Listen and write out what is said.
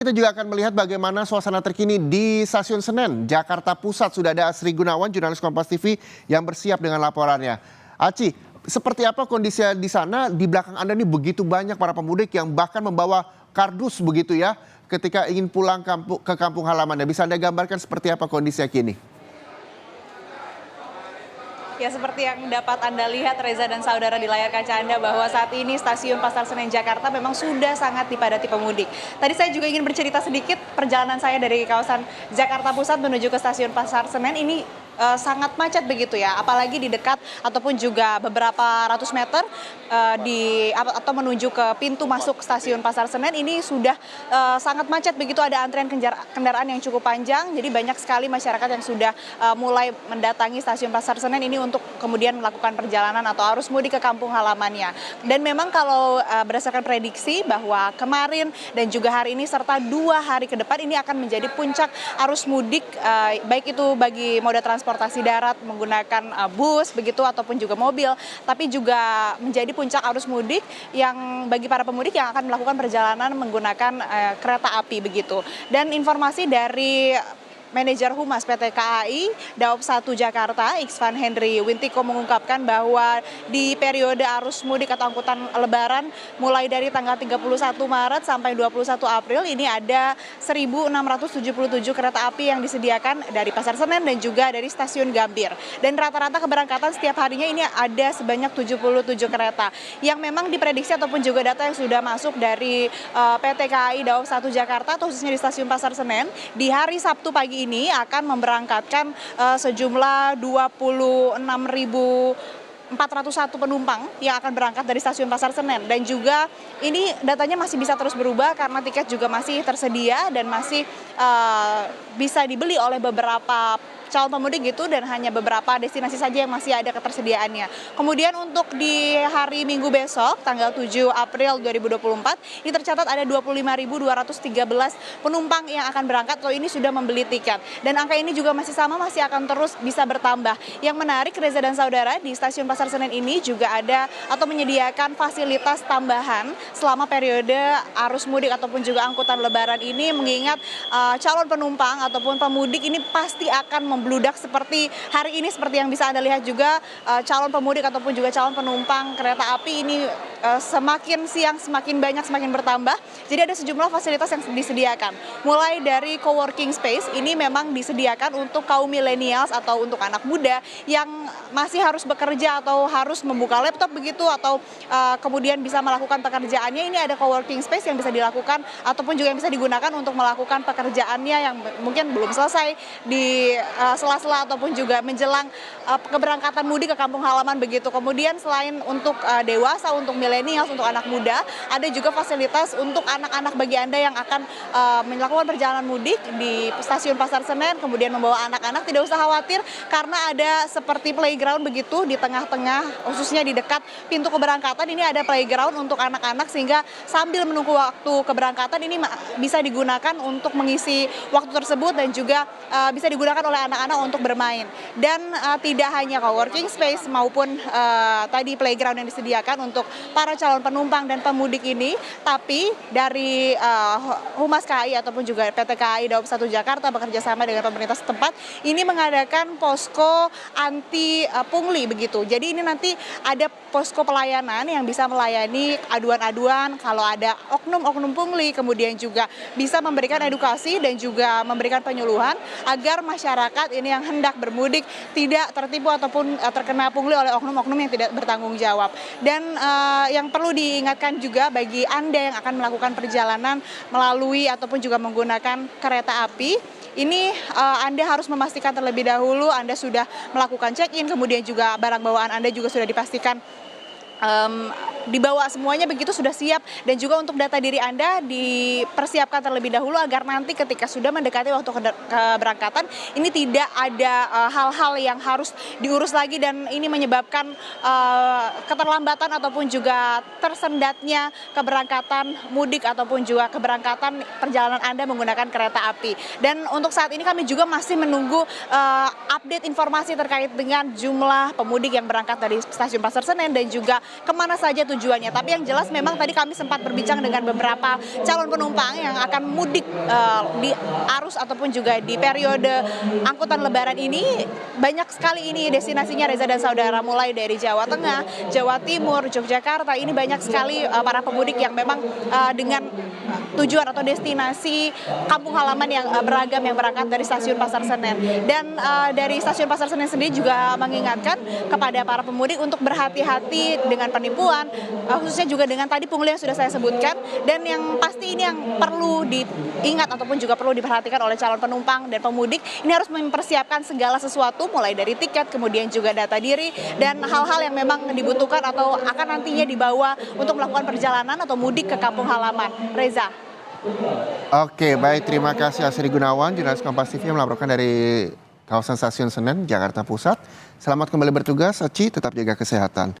Kita juga akan melihat bagaimana suasana terkini di Stasiun Senen, Jakarta Pusat. Sudah ada Asri Gunawan, jurnalis Kompas TV yang bersiap dengan laporannya. Aci, seperti apa kondisi di sana? Di belakang Anda nih begitu banyak para pemudik yang bahkan membawa kardus begitu ya, ketika ingin pulang ke kampung halamannya. Bisa Anda gambarkan seperti apa kondisinya kini? Ya, seperti yang dapat Anda lihat Reza dan saudara di layar kaca Anda, bahwa saat ini Stasiun Pasar Senen Jakarta memang sudah sangat dipadati pemudik. Tadi saya juga ingin bercerita sedikit perjalanan saya dari kawasan Jakarta Pusat menuju ke Stasiun Pasar Senen ini sangat macet begitu ya, apalagi di dekat ataupun juga beberapa ratus meter atau menuju ke pintu masuk Stasiun Pasar Senen ini sudah sangat macet begitu, ada antrian kendaraan yang cukup panjang. Jadi banyak sekali masyarakat yang sudah mulai mendatangi Stasiun Pasar Senen ini untuk kemudian melakukan perjalanan atau arus mudik ke kampung halamannya. Dan memang kalau berdasarkan prediksi bahwa kemarin dan juga hari ini serta 2 hari ke depan ini akan menjadi puncak arus mudik, baik itu bagi moda transportasi darat menggunakan bus begitu ataupun juga mobil, tapi juga menjadi puncak arus mudik yang bagi para pemudik yang akan melakukan perjalanan menggunakan kereta api begitu. Dan informasi dari Manajer Humas PT KAI Daob 1 Jakarta, Iksvan Henry Wintiko mengungkapkan bahwa di periode arus mudik atau angkutan lebaran mulai dari tanggal 31 Maret sampai 21 April ini ada 1.677 kereta api yang disediakan dari Pasar Senen dan juga dari Stasiun Gambir. Dan rata-rata keberangkatan setiap harinya ini ada sebanyak 77 kereta yang memang diprediksi ataupun juga data yang sudah masuk dari PT KAI Daob 1 Jakarta, khususnya di Stasiun Pasar Senen, di hari Sabtu pagi ini akan memberangkatkan sejumlah 26.401 penumpang yang akan berangkat dari Stasiun Pasar Senen. Dan juga ini datanya masih bisa terus berubah karena tiket juga masih tersedia dan masih bisa dibeli oleh beberapa calon pemudik gitu, dan hanya beberapa destinasi saja yang masih ada ketersediaannya. Kemudian untuk di hari Minggu besok tanggal 7 April 2024 ini tercatat ada 25.213 penumpang yang akan berangkat atau ini sudah membeli tiket. Dan angka ini juga masih sama, masih akan terus bisa bertambah. Yang menarik Reza dan saudara, di Stasiun Pasar Senen ini juga ada atau menyediakan fasilitas tambahan selama periode arus mudik ataupun juga angkutan lebaran ini, mengingat calon penumpang ataupun pemudik ini pasti akan membludak seperti hari ini, seperti yang bisa Anda lihat juga calon pemudik ataupun juga calon penumpang kereta api ini semakin siang semakin banyak, semakin bertambah. Jadi ada sejumlah fasilitas yang disediakan. Mulai dari coworking space, ini memang disediakan untuk kaum millennials atau untuk anak muda yang masih harus bekerja atau harus membuka laptop begitu, atau kemudian bisa melakukan pekerjaannya. Ini ada coworking space yang bisa dilakukan ataupun juga yang bisa digunakan untuk melakukan pekerjaannya yang mungkin belum selesai di sela-sela ataupun juga menjelang keberangkatan mudik ke kampung halaman begitu. Kemudian selain untuk dewasa, untuk milenials, untuk anak muda, ada juga fasilitas untuk anak-anak bagi Anda yang akan melakukan perjalanan mudik di Stasiun Pasar Senen, kemudian membawa anak-anak. Tidak usah khawatir karena ada seperti playground begitu di tengah-tengah, khususnya di dekat pintu keberangkatan ini ada playground untuk anak-anak, sehingga sambil menunggu waktu keberangkatan ini bisa digunakan untuk mengisi waktu tersebut dan juga bisa digunakan oleh anak-anak untuk bermain. Dan tidak hanya coworking space maupun tadi playground yang disediakan untuk para calon penumpang dan pemudik ini, tapi dari Humas KAI ataupun juga PT KAI Daob 1 Jakarta bekerja sama dengan pemerintah setempat ini mengadakan posko anti pungli begitu. Jadi ini nanti ada posko pelayanan yang bisa melayani aduan-aduan kalau ada oknum-oknum pungli, kemudian juga bisa memberikan edukasi dan juga memberikan penyuluhan agar masyarakat ini yang hendak bermudik tidak tertipu ataupun terkena pungli oleh oknum-oknum yang tidak bertanggung jawab. Dan yang perlu diingatkan juga bagi Anda yang akan melakukan perjalanan melalui ataupun juga menggunakan kereta api, ini Anda harus memastikan terlebih dahulu Anda sudah melakukan check-in, kemudian juga barang bawaan Anda juga sudah dipastikan dibawa semuanya begitu, sudah siap. Dan juga untuk data diri Anda dipersiapkan terlebih dahulu agar nanti ketika sudah mendekati waktu keberangkatan ini tidak ada hal-hal yang harus diurus lagi dan ini menyebabkan keterlambatan ataupun juga tersendatnya keberangkatan mudik ataupun juga keberangkatan perjalanan Anda menggunakan kereta api. Dan untuk saat ini kami juga masih menunggu update informasi terkait dengan jumlah pemudik yang berangkat dari Stasiun Pasar Senen dan juga kemana saja tujuannya. Tapi yang jelas memang tadi kami sempat berbincang dengan beberapa calon penumpang yang akan mudik di arus ataupun juga di periode angkutan lebaran ini. Banyak sekali ini destinasinya, Reza dan saudara, mulai dari Jawa Tengah, Jawa Timur, Yogyakarta. Ini banyak sekali para pemudik yang memang dengan tujuan atau destinasi kampung halaman yang beragam yang berangkat dari stasiun Pasar Senen. Dan dari stasiun Pasar Senen sendiri juga mengingatkan kepada para pemudik untuk berhati-hati dengan penipuan, khususnya juga dengan tadi pungli yang sudah saya sebutkan. Dan yang pasti ini yang perlu diingat ataupun juga perlu diperhatikan oleh calon penumpang dan pemudik, ini harus mempersiapkan segala sesuatu mulai dari tiket, kemudian juga data diri, dan hal-hal yang memang dibutuhkan atau akan nantinya dibawa untuk melakukan perjalanan atau mudik ke kampung halaman. Reza. Oke, baik, terima kasih Asri Gunawan, jurnalis Kompas TV yang melaporkan dari kawasan Stasiun Senen, Jakarta Pusat. Selamat kembali bertugas, Aci, tetap jaga kesehatan.